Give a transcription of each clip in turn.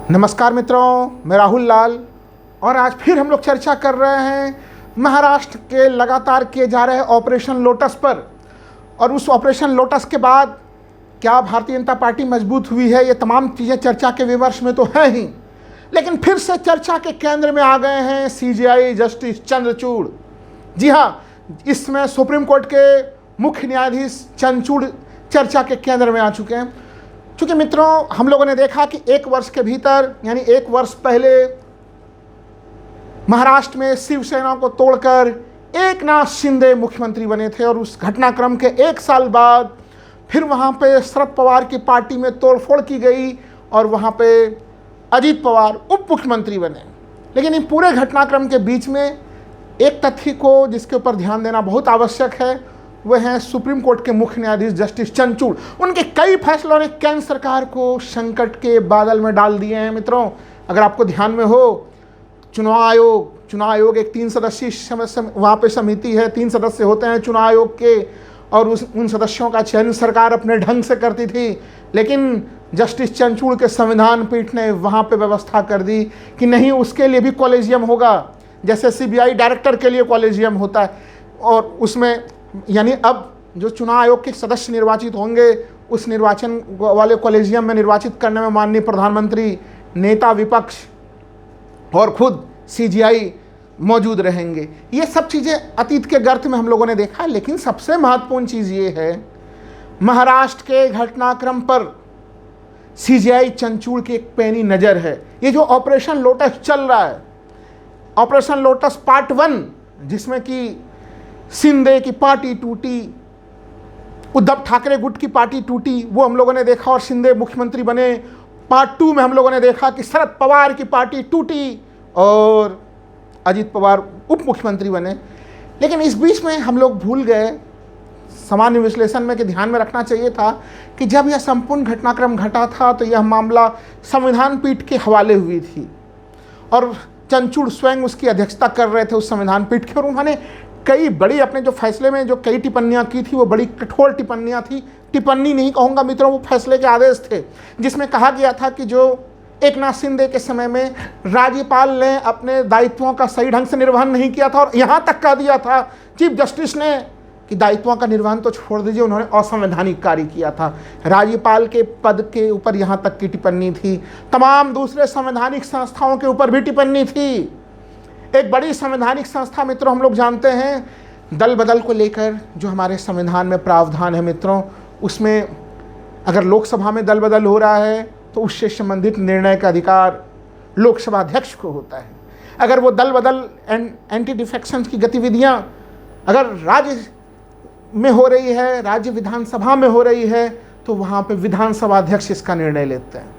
नमस्कार मित्रों, मैं राहुल लाल और आज फिर हम लोग चर्चा कर रहे हैं महाराष्ट्र के लगातार किए जा रहे ऑपरेशन लोटस पर। और उस ऑपरेशन लोटस के बाद क्या भारतीय जनता पार्टी मजबूत हुई है, ये तमाम चीज़ें चर्चा के विमर्श में तो है ही, लेकिन फिर से चर्चा के केंद्र में आ गए हैं सीजेआई जस्टिस चंद्रचूड़। जी हाँ, इसमें सुप्रीम कोर्ट के मुख्य न्यायाधीश चंद्रचूड़ चर्चा के केंद्र में आ चुके हैं। चूँकि मित्रों, हम लोगों ने देखा कि एक वर्ष के भीतर यानी एक वर्ष पहले महाराष्ट्र में शिवसेना को तोड़कर एकनाथ शिंदे मुख्यमंत्री बने थे और उस घटनाक्रम के एक साल बाद फिर वहाँ पे शरद पवार की पार्टी में तोड़फोड़ की गई और वहाँ पे अजीत पवार उप मुख्यमंत्री बने। लेकिन इन पूरे घटनाक्रम के बीच में एक तथ्य को जिसके ऊपर ध्यान देना बहुत आवश्यक है, वह हैं सुप्रीम कोर्ट के मुख्य न्यायाधीश जस्टिस चंद्रचूड़। उनके कई फैसलों ने केंद्र सरकार को संकट के बादल में डाल दिए हैं। मित्रों, अगर आपको ध्यान में हो, चुनाव आयोग एक 3 सदस्यीय वहाँ पे समिति है, 3 सदस्य होते हैं चुनाव आयोग के, और उन सदस्यों का चयन सरकार अपने ढंग से करती थी। लेकिन जस्टिस चंद्रचूड़ के संविधान पीठ ने वहाँ पे व्यवस्था कर दी कि नहीं, उसके लिए भी कॉलेजियम होगा, जैसे सीबीआई डायरेक्टर के लिए कॉलेजियम होता है। और उसमें यानी अब जो चुनाव आयोग के सदस्य निर्वाचित होंगे, उस निर्वाचन वाले कॉलेजियम में निर्वाचित करने में माननीय प्रधानमंत्री, नेता विपक्ष और खुद सीजेआई मौजूद रहेंगे। ये सब चीज़ें अतीत के गर्त में हम लोगों ने देखा है। लेकिन सबसे महत्वपूर्ण चीज़ ये है, महाराष्ट्र के घटनाक्रम पर सीजेआई चंद्रचूड़ की एक पैनी नज़र है। ये जो ऑपरेशन लोटस चल रहा है, ऑपरेशन लोटस पार्ट 1, जिसमें कि शिंदे की पार्टी टूटी, उद्धव ठाकरे गुट की पार्टी टूटी, वो हम लोगों ने देखा और शिंदे मुख्यमंत्री बने। पार्ट 2 में हम लोगों ने देखा कि शरद पवार की पार्टी टूटी और अजीत पवार उप मुख्यमंत्री बने। लेकिन इस बीच में हम लोग भूल गए, सामान्य विश्लेषण में कि ध्यान में रखना चाहिए था कि जब यह संपूर्ण घटनाक्रम घटा था तो यह मामला संविधान पीठ के हवाले हुई थी और चंद्रचूड़ स्वयं उसकी अध्यक्षता कर रहे थे उस संविधान पीठ की। और उन्होंने कई बड़ी अपने जो फैसले में जो कई टिप्पणियां की थी, वो बड़ी कठोर टिप्पणियां थी। टिप्पणी नहीं कहूँगा मित्रों, वो फैसले के आदेश थे, जिसमें कहा गया था कि जो एकनाथ शिंदे के समय में राज्यपाल ने अपने दायित्वों का सही ढंग से निर्वहन नहीं किया था, और यहाँ तक कह दिया था चीफ जस्टिस ने कि दायित्वों का निर्वहन तो छोड़ दीजिए, उन्होंने असंवैधानिक कार्य किया था। राज्यपाल के पद के ऊपर यहाँ तक की टिप्पणी थी। तमाम दूसरे संवैधानिक संस्थाओं के ऊपर भी टिप्पणी थी। एक बड़ी संवैधानिक संस्था मित्रों, हम लोग जानते हैं दल बदल को लेकर जो हमारे संविधान में प्रावधान है मित्रों, उसमें अगर लोकसभा में दल बदल हो रहा है तो उससे संबंधित निर्णय का अधिकार लोकसभा अध्यक्ष को होता है। अगर वो दल बदल एंटी डिफेक्शन की गतिविधियां अगर राज्य में हो रही है, राज्य विधानसभा में हो रही है, तो वहाँ पे विधानसभा अध्यक्ष इसका निर्णय लेते हैं।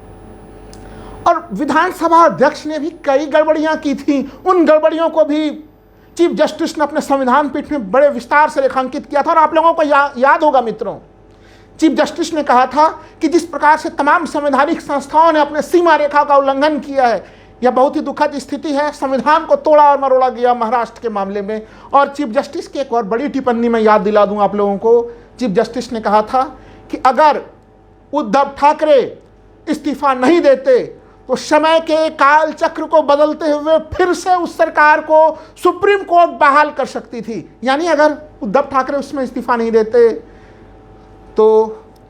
और विधानसभा अध्यक्ष ने भी कई गड़बड़ियां की थी। उन गड़बड़ियों को भी चीफ जस्टिस ने अपने संविधान पीठ में बड़े विस्तार से रेखांकित किया था। और आप लोगों को याद होगा मित्रों, चीफ जस्टिस ने कहा था कि जिस प्रकार से तमाम संवैधानिक संस्थाओं ने अपने सीमा रेखा का उल्लंघन किया है, यह बहुत ही दुखद स्थिति है। संविधान को तोड़ा और मरोड़ा गया महाराष्ट्र के मामले में। और चीफ जस्टिस की एक और बड़ी टिप्पणी मैं याद दिला दूं आप लोगों को। चीफ जस्टिस ने कहा था कि अगर उद्धव ठाकरे इस्तीफा नहीं देते तो समय के काल चक्र को बदलते हुए फिर से उस सरकार को सुप्रीम कोर्ट बहाल कर सकती थी। यानी अगर उद्धव ठाकरे उसमें इस्तीफा नहीं देते तो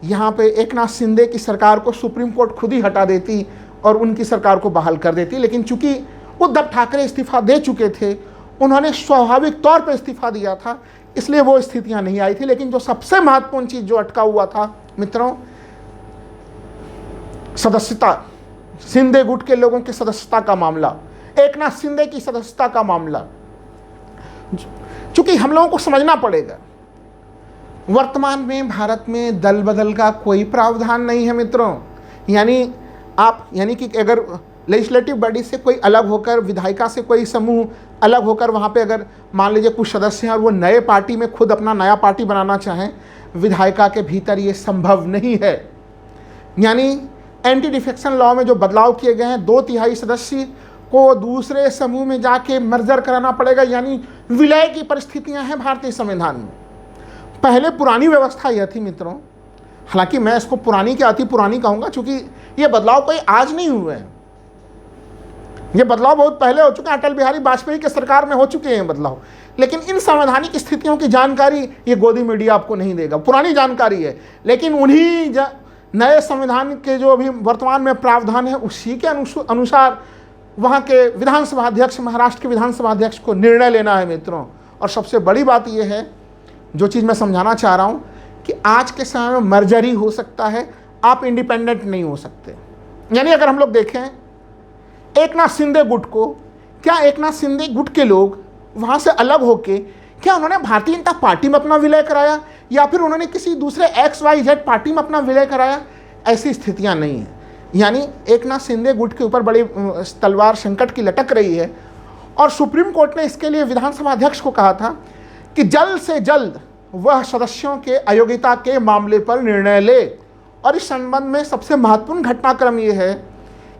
यहाँ पे एकनाथ शिंदे की सरकार को सुप्रीम कोर्ट खुद ही हटा देती और उनकी सरकार को बहाल कर देती। लेकिन चूंकि उद्धव ठाकरे इस्तीफा दे चुके थे, उन्होंने स्वाभाविक तौर पर इस्तीफा दिया था, इसलिए वो स्थितियाँ नहीं आई थी। लेकिन जो सबसे महत्वपूर्ण चीज़ जो अटका हुआ था मित्रों, सदस्यता, शिंदे गुट के लोगों की सदस्यता का मामला, एकनाथ शिंदे की सदस्यता का मामला। चूंकि हम लोगों को समझना पड़ेगा, वर्तमान में भारत में दल बदल का कोई प्रावधान नहीं है मित्रों। यानी कि अगर लेजिस्लेटिव बॉडी से कोई अलग होकर, विधायिका से कोई समूह अलग होकर वहाँ पे अगर मान लीजिए कुछ सदस्य हैं और वो नए पार्टी में खुद अपना नया पार्टी बनाना चाहें, विधायिका के भीतर ये संभव नहीं है। यानी एंटी डिफेक्शन लॉ में जो बदलाव किए गए हैं, 2/3 सदस्य को दूसरे समूह में जाके मर्जर कराना पड़ेगा, यानी विलय की परिस्थितियां हैं भारतीय संविधान में। पहले पुरानी व्यवस्था यह थी मित्रों, हालांकि मैं इसको पुरानी क्या अति पुरानी कहूँगा, चूँकि ये बदलाव कोई आज नहीं हुए हैं। ये बदलाव बहुत पहले हो चुके हैं, अटल बिहारी वाजपेयी के सरकार में हो चुके हैं बदलाव, लेकिन इन संवैधानिक स्थितियों की जानकारी ये गोदी मीडिया आपको नहीं देगा। पुरानी जानकारी है, लेकिन उन्हीं नए संविधान के जो अभी वर्तमान में प्रावधान है उसी के अनुसार वहाँ के विधानसभा अध्यक्ष, महाराष्ट्र के विधानसभा अध्यक्ष को निर्णय लेना है मित्रों। और सबसे बड़ी बात यह है, जो चीज़ मैं समझाना चाह रहा हूँ, कि आज के समय में मर्जर ही हो सकता है, आप इंडिपेंडेंट नहीं हो सकते। यानी अगर हम लोग देखें एकनाथ शिंदे गुट को, क्या एकनाथ शिंदे गुट के लोग वहाँ से अलग होके क्या उन्होंने भारतीय जनता पार्टी में अपना विलय कराया, या फिर उन्होंने किसी दूसरे XYZ पार्टी में अपना विलय कराया? ऐसी स्थितियाँ नहीं हैं। यानी एकनाथ शिंदे गुट के ऊपर बड़ी तलवार संकट की लटक रही है, और सुप्रीम कोर्ट ने इसके लिए विधानसभा अध्यक्ष को कहा था कि जल्द से जल्द वह सदस्यों के अयोग्यता के मामले पर निर्णय ले। और इस संबंध में सबसे महत्वपूर्ण घटनाक्रम ये है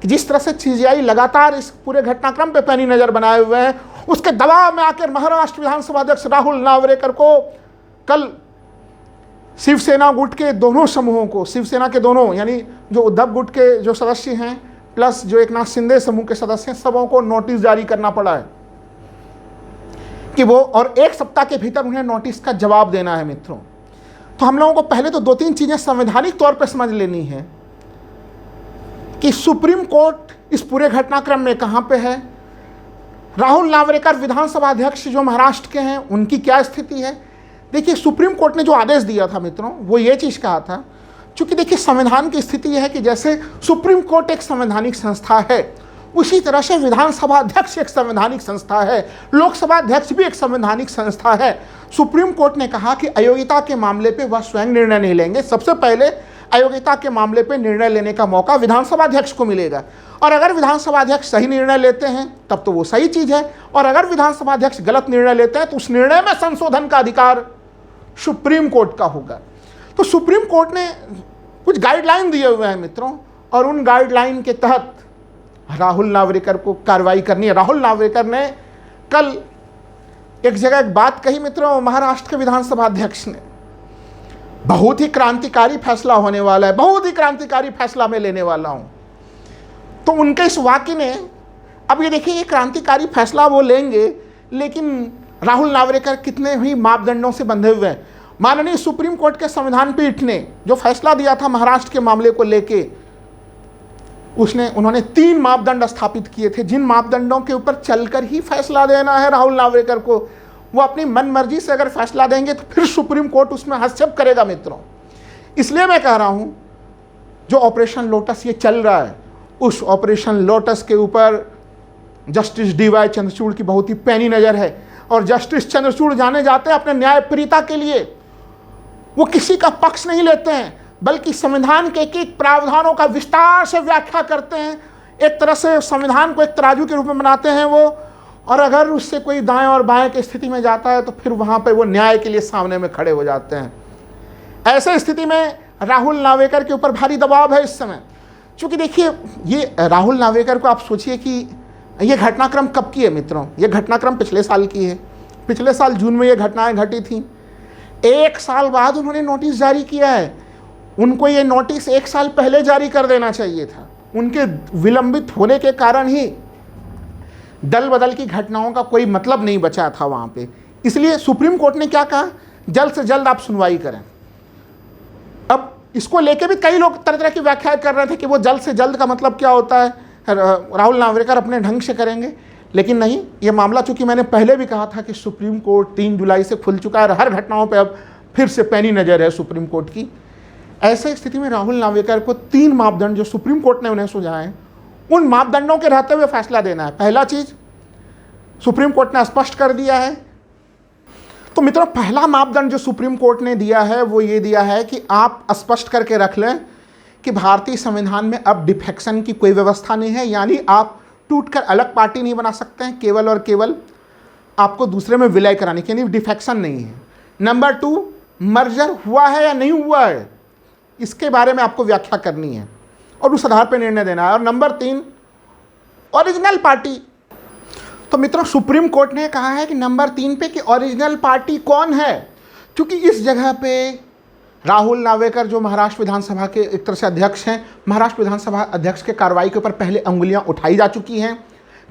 कि जिस तरह से CGI लगातार इस पूरे घटनाक्रम पे पैनी नज़र बनाए हुए हैं, उसके दबाव में आकर महाराष्ट्र विधानसभा अध्यक्ष राहुल नावरेकर को कल शिवसेना गुट के दोनों समूहों को, शिवसेना के दोनों यानी जो उद्धव गुट के जो सदस्य हैं प्लस जो एकनाथ शिंदे समूह के सदस्य हैं, सबों को नोटिस जारी करना पड़ा है कि वो, और 1 सप्ताह के भीतर उन्हें नोटिस का जवाब देना है मित्रों। तो हम लोगों को पहले तो 2-3 चीज़ें संवैधानिक तौर पर समझ लेनी है कि सुप्रीम कोर्ट इस पूरे घटनाक्रम में कहाँ पे है, राहुल नावरेकर विधानसभा अध्यक्ष जो महाराष्ट्र के हैं उनकी क्या स्थिति है। देखिए, सुप्रीम कोर्ट ने जो आदेश दिया था मित्रों, वो ये चीज़ कहा था, क्योंकि देखिए संविधान की स्थिति यह है कि जैसे सुप्रीम कोर्ट एक संवैधानिक संस्था है, उसी तरह से विधानसभा अध्यक्ष एक संवैधानिक संस्था है, लोकसभा अध्यक्ष भी एक संवैधानिक संस्था है। सुप्रीम कोर्ट ने कहा कि अयोग्यता के मामले पे वह स्वयं निर्णय नहीं लेंगे, सबसे पहले अयोग्यता के मामले पे निर्णय लेने का मौका विधानसभा अध्यक्ष को मिलेगा। और अगर विधानसभा अध्यक्ष सही निर्णय लेते हैं तब तो वो सही चीज़ है, और अगर विधानसभा अध्यक्ष गलत निर्णय लेते हैं तो उस निर्णय में संशोधन का अधिकार सुप्रीम कोर्ट का होगा। तो सुप्रीम कोर्ट ने कुछ गाइडलाइन दिए हुए हैं मित्रों, और उन गाइडलाइन के तहत राहुल नावरेकर को कार्रवाई करनी है। राहुल नावरेकर ने कल एक जगह एक बात कही मित्रों, महाराष्ट्र के विधानसभा अध्यक्ष ने, बहुत ही क्रांतिकारी फैसला होने वाला है, बहुत ही क्रांतिकारी फैसला मैं लेने वाला हूं। तो उनके इस वाक्य ने, अब ये देखिए, ये क्रांतिकारी फैसला वो लेंगे, लेकिन राहुल नावरेकर कितने ही मापदंडों से बंधे हुए हैं। माननीय सुप्रीम कोर्ट के संविधान पीठ ने जो फैसला दिया था महाराष्ट्र के मामले को लेके, उन्होंने 3 मापदंड स्थापित किए थे, जिन मापदंडों के ऊपर चलकर ही फैसला देना है राहुल नावरेकर को। वो अपनी मन मर्जी से अगर फैसला देंगे तो फिर सुप्रीम कोर्ट उसमें हस्तक्षेप करेगा मित्रों। इसलिए मैं कह रहा हूं, जो ऑपरेशन लोटस ये चल रहा है, उस ऑपरेशन लोटस के ऊपर जस्टिस DY चंद्रचूड़ की बहुत ही पैनी नज़र है। और जस्टिस चंद्रचूड़ जाने जाते हैं अपने न्यायप्रियता के लिए, वो किसी का पक्ष नहीं लेते हैं, बल्कि संविधान के एक प्रावधानों का विस्तार से व्याख्या करते हैं। एक तरह से संविधान को एक तराजू के रूप में बनाते हैं वो, और अगर उससे कोई दाएं और बाएं की स्थिति में जाता है तो फिर वहाँ पे वो न्याय के लिए सामने में खड़े हो जाते हैं। ऐसे स्थिति में राहुल नावरेकर के ऊपर भारी दबाव है इस समय। क्योंकि देखिए, ये राहुल नावरेकर को आप सोचिए कि ये घटनाक्रम कब की है मित्रों, ये घटनाक्रम पिछले साल की है। पिछले साल जून में ये घटनाएं घटी थी। 1 साल बाद उन्होंने नोटिस जारी किया है। उनको ये नोटिस 1 साल पहले जारी कर देना चाहिए था। उनके विलंबित होने के कारण ही दल बदल की घटनाओं का कोई मतलब नहीं बचा था वहाँ पे। इसलिए सुप्रीम कोर्ट ने क्या कहा, जल्द से जल्द आप सुनवाई करें। अब इसको लेके भी कई लोग तरह तरह की व्याख्या कर रहे थे कि वो जल्द से जल्द का मतलब क्या होता है, राहुल नावरेकर अपने ढंग से करेंगे। लेकिन नहीं, ये मामला चूंकि मैंने पहले भी कहा था कि सुप्रीम कोर्ट 3 जुलाई से खुल चुका है, हर घटनाओं पे अब फिर से पैनी नज़र है सुप्रीम कोर्ट की। ऐसे स्थिति में राहुल नावरेकर को 3 मापदंड जो सुप्रीम कोर्ट ने उन्हें सुझाए, उन मापदंडों के रहते हुए फैसला देना है। पहला चीज़ सुप्रीम कोर्ट ने स्पष्ट कर दिया है। तो मित्रों, पहला मापदंड जो सुप्रीम कोर्ट ने दिया है वो ये दिया है कि आप स्पष्ट करके रख लें कि भारतीय संविधान में अब डिफेक्शन की कोई व्यवस्था नहीं है। यानी आप टूटकर अलग पार्टी नहीं बना सकते हैं, केवल और केवल आपको दूसरे में विलय कराने की, यानी डिफेक्शन नहीं है। नंबर 2, मर्जर हुआ है या नहीं हुआ है, इसके बारे में आपको व्याख्या करनी है और उस आधार पर निर्णय देना है। और नंबर 3, ओरिजिनल पार्टी। तो मित्रों, सुप्रीम कोर्ट ने कहा है कि नंबर 3 पे कि ओरिजिनल पार्टी कौन है, क्योंकि इस जगह पे राहुल नावरेकर जो महाराष्ट्र विधानसभा के एक तरह से अध्यक्ष हैं, महाराष्ट्र विधानसभा अध्यक्ष के कार्रवाई के ऊपर पहले अंगुलियां उठाई जा चुकी हैं।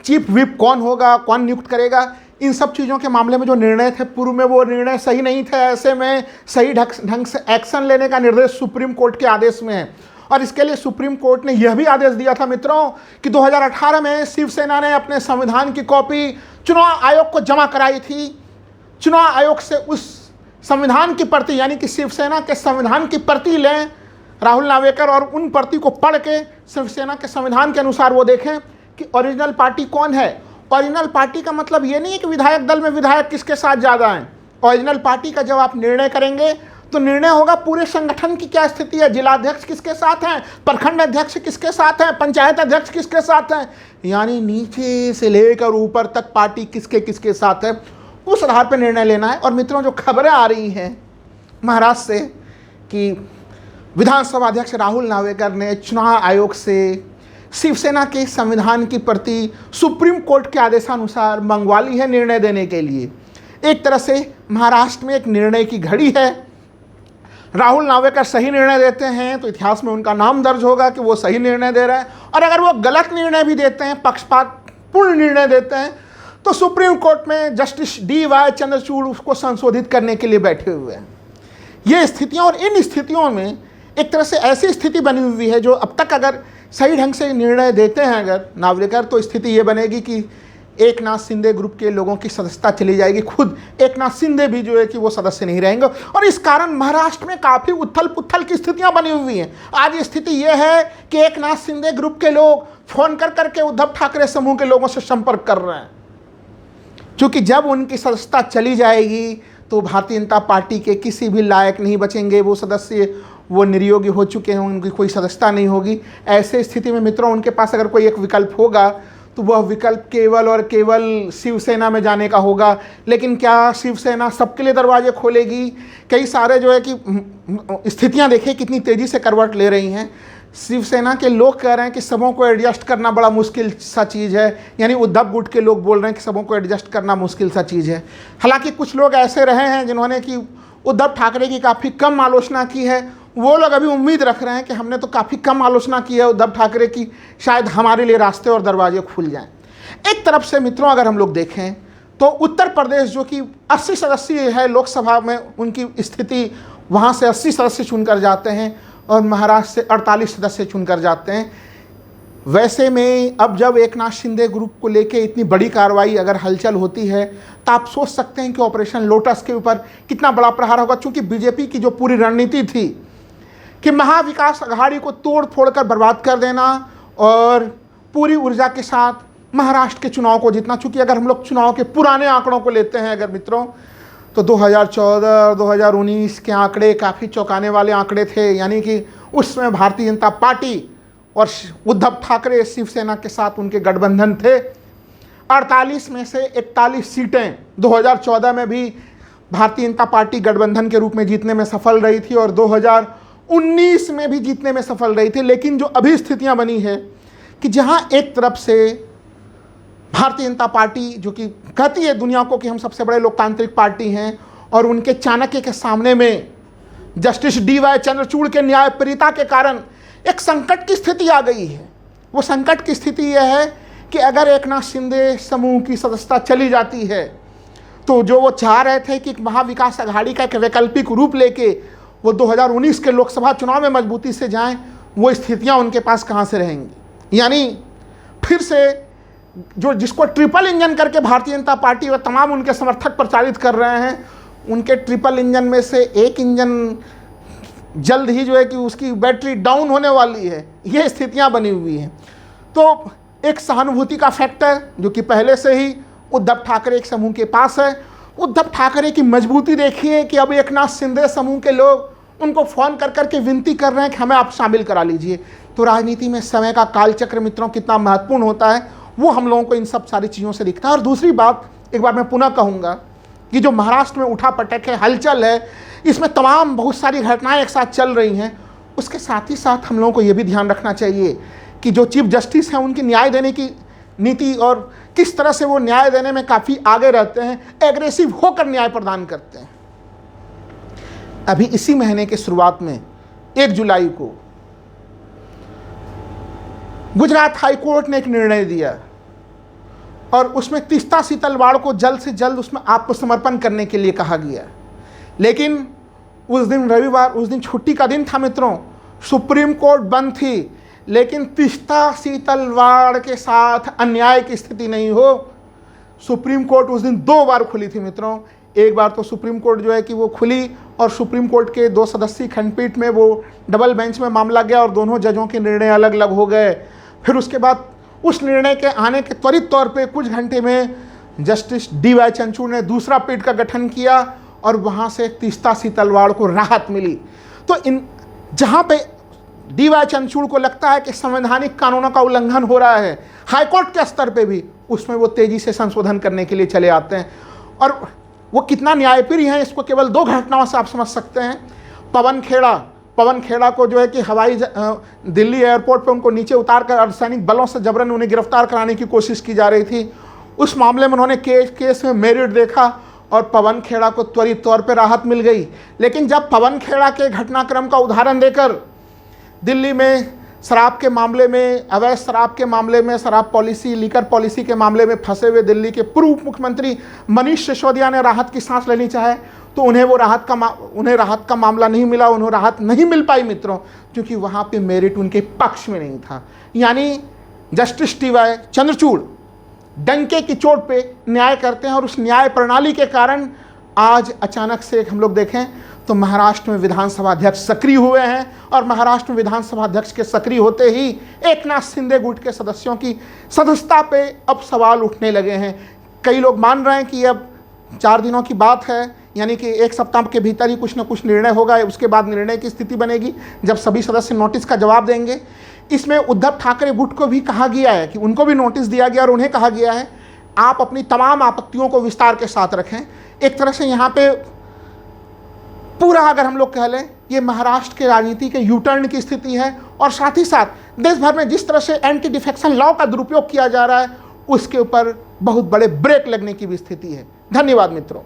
चीफ व्हिप कौन होगा, कौन नियुक्त करेगा, इन सब चीज़ों के मामले में जो निर्णय थे पूर्व में वो निर्णय सही नहीं थे। ऐसे में सही ढंग से एक्शन लेने का निर्देश सुप्रीम कोर्ट के आदेश में है। और इसके लिए सुप्रीम कोर्ट ने यह भी आदेश दिया था मित्रों कि 2018 में शिवसेना ने अपने संविधान की कॉपी चुनाव आयोग को जमा कराई थी। चुनाव आयोग से उस संविधान की प्रति, यानी कि शिवसेना के संविधान की प्रति लें राहुल नावेकर, और उन प्रति को पढ़ के शिवसेना के संविधान के अनुसार वो देखें कि ओरिजिनल पार्टी कौन है। ओरिजिनल पार्टी का मतलब ये नहीं है कि विधायक दल में विधायक किसके साथ ज़्यादा हैं। ओरिजिनल पार्टी का जब आप निर्णय करेंगे तो निर्णय होगा पूरे संगठन की क्या स्थिति है, जिलाध्यक्ष किसके साथ हैं, प्रखंड अध्यक्ष किसके साथ हैं, पंचायत अध्यक्ष किसके साथ हैं, यानी नीचे से लेकर ऊपर तक पार्टी किसके किसके साथ है, उस आधार पर निर्णय लेना है। और मित्रों, जो खबरें आ रही हैं महाराष्ट्र से कि विधानसभा अध्यक्ष राहुल नावेकर ने चुनाव आयोग से शिवसेना के संविधान की प्रति सुप्रीम कोर्ट के आदेशानुसार मंगवा ली है निर्णय देने के लिए। एक तरह से महाराष्ट्र में एक निर्णय की घड़ी है। राहुल नावेकर सही निर्णय देते हैं तो इतिहास में उनका नाम दर्ज होगा कि वो सही निर्णय दे रहे हैं, और अगर वो गलत निर्णय भी देते हैं, पक्षपातपूर्ण निर्णय देते हैं, तो सुप्रीम कोर्ट में जस्टिस DY चंद्रचूड़ उसको संशोधित करने के लिए बैठे हुए हैं। ये स्थितियाँ, और इन स्थितियों में एक तरह से ऐसी स्थिति बनी हुई है जो अब तक अगर सही ढंग से निर्णय देते हैं अगर नावेकर, तो स्थिति ये बनेगी कि एकनाथ शिंदे ग्रुप के लोगों की सदस्यता चली जाएगी। खुद एकनाथ शिंदे भी जो है कि वो सदस्य नहीं रहेंगे, और इस कारण महाराष्ट्र में काफ़ी उथल पुथल की स्थितियां बनी हुई हैं। आज स्थिति ये है कि एकनाथ शिंदे ग्रुप के लोग फोन कर करके उद्धव ठाकरे समूह के लोगों से संपर्क कर रहे हैं, क्योंकि जब उनकी सदस्यता चली जाएगी तो भारतीय जनता पार्टी के किसी भी लायक नहीं बचेंगे वो सदस्य, वो निरुयोगी हो चुके हैं, उनकी कोई सदस्यता नहीं होगी। ऐसे स्थिति में मित्रों, उनके पास अगर कोई एक विकल्प होगा तो वह विकल्प केवल और केवल शिवसेना में जाने का होगा। लेकिन क्या शिवसेना सबके लिए दरवाजे खोलेगी? कई सारे जो है कि स्थितियां देखिए कितनी तेज़ी से करवट ले रही हैं। शिवसेना के लोग कह रहे हैं कि सबों को एडजस्ट करना बड़ा मुश्किल सा चीज़ है, यानी उद्धव गुट के लोग बोल रहे हैं कि सबों को एडजस्ट करना मुश्किल सा चीज़ है। हालांकि कुछ लोग ऐसे रहे हैं जिन्होंने कि उद्धव ठाकरे की काफ़ी कम आलोचना की है, वो लोग अभी उम्मीद रख रहे हैं कि हमने तो काफ़ी कम आलोचना की है उद्धव ठाकरे की, शायद हमारे लिए रास्ते और दरवाजे खुल जाएं। एक तरफ से मित्रों अगर हम लोग देखें तो उत्तर प्रदेश जो कि 80 सदस्यीय है लोकसभा में, उनकी स्थिति वहाँ से 80 सदस्य चुनकर जाते हैं और महाराष्ट्र से 48 सदस्य चुनकर जाते हैं। वैसे में अब जब एकनाथ शिंदे ग्रुप को लेके इतनी बड़ी कार्रवाई अगर हलचल होती है तो आप सोच सकते हैं कि ऑपरेशन लोटस के ऊपर कितना बड़ा प्रहार होगा। चूँकि बीजेपी की जो पूरी रणनीति थी कि महाविकास अघाड़ी को तोड़ फोड़ कर बर्बाद कर देना और पूरी ऊर्जा के साथ महाराष्ट्र के चुनाव को जीतना। चूँकि अगर हम लोग चुनाव के पुराने आंकड़ों को लेते हैं अगर मित्रों, तो 2014 और 2019 के आंकड़े काफ़ी चौंकाने वाले आंकड़े थे। यानी कि उसमें भारतीय जनता पार्टी और उद्धव ठाकरे शिवसेना के साथ उनके गठबंधन थे। 48 में से 41 सीटें 2014 में भी भारतीय जनता पार्टी गठबंधन के रूप में जीतने में सफल रही थी और 2019 में भी जीतने में सफल रही थी। लेकिन जो अभी स्थितियां बनी है कि जहां एक तरफ से भारतीय जनता पार्टी जो कि कहती है दुनिया को कि हम सबसे बड़े लोकतांत्रिक पार्टी हैं, और उनके चाणक्य के सामने में जस्टिस DY चंद्रचूड़ के न्यायप्रियता के कारण एक संकट की स्थिति आ गई है। वो संकट की स्थिति यह है कि अगर एकनाथ शिंदे समूह की सदस्यता चली जाती है तो जो वो चाह रहे थे कि महाविकास अघाड़ी का एक वैकल्पिक रूप लेके वो 2019 के लोकसभा चुनाव में मजबूती से जाएं, वो स्थितियां उनके पास कहां से रहेंगी। यानी फिर से जो जिसको ट्रिपल इंजन करके भारतीय जनता पार्टी और तमाम उनके समर्थक प्रचारित कर रहे हैं, उनके ट्रिपल इंजन में से एक इंजन जल्द ही जो है कि उसकी बैटरी डाउन होने वाली है। ये स्थितियां बनी हुई हैं। तो एक सहानुभूति का फैक्टर जो कि पहले से ही उद्धव ठाकरे एक समूह के पास है। उद्धव ठाकरे की मजबूती देखिए कि अब एकनाथ शिंदे समूह के लोग उनको फ़ोन कर करके विनती कर रहे हैं कि हमें आप शामिल करा लीजिए। तो राजनीति में समय का कालचक्र मित्रों कितना महत्वपूर्ण होता है वो हम लोगों को इन सब सारी चीज़ों से दिखता है। और दूसरी बात एक बार मैं पुनः कहूँगा कि जो महाराष्ट्र में उठा पटक है, हलचल है, इसमें तमाम बहुत सारी घटनाएं एक साथ चल रही हैं। उसके साथ ही साथ हम लोगों को ये भी ध्यान रखना चाहिए कि जो चीफ जस्टिस हैं उनकी न्याय देने की नीति और किस तरह से वो न्याय देने में काफ़ी आगे रहते हैं, एग्रेसिव होकर न्याय प्रदान करते हैं। अभी इसी महीने के शुरुआत में 1 जुलाई को गुजरात हाई कोर्ट ने एक निर्णय दिया और उसमें तीस्ता सीतलवाड़ को जल्द से जल्द उसमें आत्मसमर्पण करने के लिए कहा गया। लेकिन उस दिन रविवार, उस दिन छुट्टी का दिन था मित्रों, सुप्रीम कोर्ट बंद थी, लेकिन तीस्ता सीतलवाड़ के साथ अन्याय की स्थिति नहीं हो। सुप्रीम कोर्ट उस दिन 2 बार खुली थी मित्रों। एक बार तो सुप्रीम कोर्ट जो है कि वो खुली और सुप्रीम कोर्ट के 2 सदस्यीय खंडपीठ में वो डबल बेंच में मामला गया और दोनों जजों के निर्णय अलग अलग हो गए। फिर उसके बाद उस निर्णय के आने के त्वरित तौर पे कुछ घंटे में जस्टिस DY चंद्रचूड़ ने दूसरा पीठ का गठन किया और वहाँ से तीस्ता सीतलवाड़ को राहत मिली। तो इन जहाँ पे DY चंद्रचूड़ को लगता है कि संवैधानिक कानूनों का उल्लंघन हो रहा है, हाईकोर्ट के स्तर पे भी, उसमें वो तेजी से संशोधन करने के लिए चले आते हैं। और वो कितना न्यायप्रिय है इसको केवल 2 घटनाओं से आप समझ सकते हैं। पवन खेड़ा को जो है कि दिल्ली एयरपोर्ट पे उनको नीचे उतार कर अर्धसैनिक बलों से जबरन उन्हें गिरफ्तार कराने की कोशिश की जा रही थी। उस मामले में उन्होंने केस में मेरिट देखा और पवन खेड़ा को त्वरित तौर पर राहत मिल गई। लेकिन जब पवन खेड़ा के घटनाक्रम का उदाहरण देकर दिल्ली में शराब के मामले में, अवैध शराब के मामले में, शराब पॉलिसी, लीकर पॉलिसी के मामले में फंसे हुए दिल्ली के पूर्व मुख्यमंत्री मनीष सिसोदिया ने राहत की सांस लेनी चाहे तो उन्हें राहत का मामला नहीं मिला, उन्हें राहत नहीं मिल पाई मित्रों, क्योंकि वहाँ पे मेरिट उनके पक्ष में नहीं था। यानी जस्टिस DY चंद्रचूड़ डंके की चोट पे न्याय करते हैं और उस न्याय प्रणाली के कारण आज अचानक से हम लोग देखें तो महाराष्ट्र में विधानसभा अध्यक्ष सक्रिय हुए हैं और महाराष्ट्र में विधानसभा अध्यक्ष के सक्रिय होते ही एकनाथ शिंदे गुट के सदस्यों की सदस्यता पे अब सवाल उठने लगे हैं। कई लोग मान रहे हैं कि अब 4 दिनों की बात है, यानी कि 1 सप्ताह के भीतर ही कुछ ना कुछ निर्णय होगा, उसके बाद निर्णय की स्थिति बनेगी जब सभी सदस्य नोटिस का जवाब देंगे। इसमें उद्धव ठाकरे गुट को भी कहा गया है कि उनको भी नोटिस दिया गया और उन्हें कहा गया है आप अपनी तमाम आपत्तियों को विस्तार के साथ रखें। एक तरह से यहाँ पे पूरा अगर हम लोग कह लें ये महाराष्ट्र के राजनीति के यूटर्न की स्थिति है और साथ ही साथ देश भर में जिस तरह से एंटी डिफेक्शन लॉ का दुरुपयोग किया जा रहा है उसके ऊपर बहुत बड़े ब्रेक लगने की भी स्थिति है। धन्यवाद मित्रों।